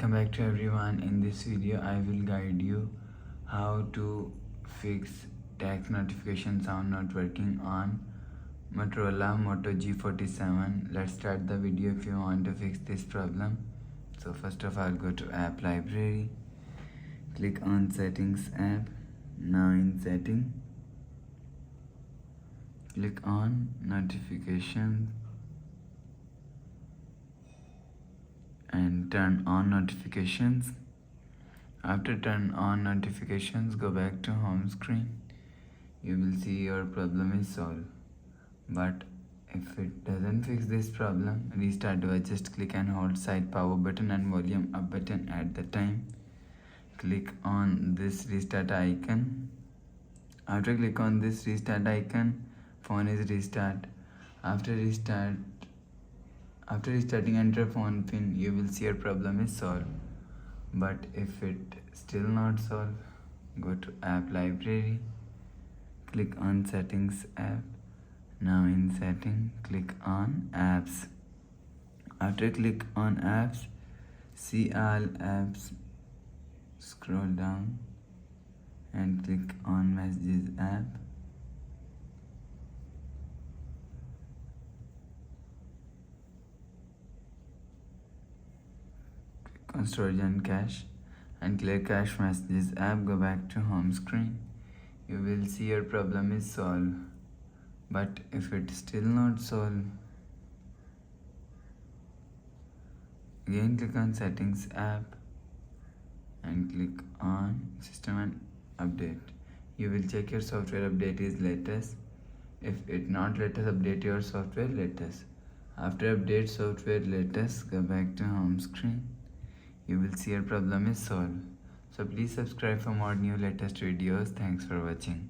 Welcome back to everyone. In this video I will guide you how to fix text notification sound not working on Motorola Moto G37. Let's start the video if you want to fix this problem. So first of all, go to app library, click on settings app. Now in setting, click on notifications and turn on notifications. After turn on notifications, go back to home screen. You will see your problem is solved. But if it doesn't fix this problem, restart device. Just click and hold side power button and volume up button at the time. Click on this restart icon. After click on this restart icon, phone is restart. After restarting, enter phone pin. You will see your problem is solved. But if it still not solved, go to app library, click on settings app. Now in setting, click on apps. After click on apps, see all apps, scroll down and click on messages app. On storage and cache and clear cache messages app. Go back to home screen. You will see your problem is solved. But if it's still not solved, again click on settings app and click on system and update. You will check your software update is latest. If it not latest, update your software latest. After update software latest, go back to home screen. You will see your problem is solved. So please subscribe for more new latest videos. Thanks for watching.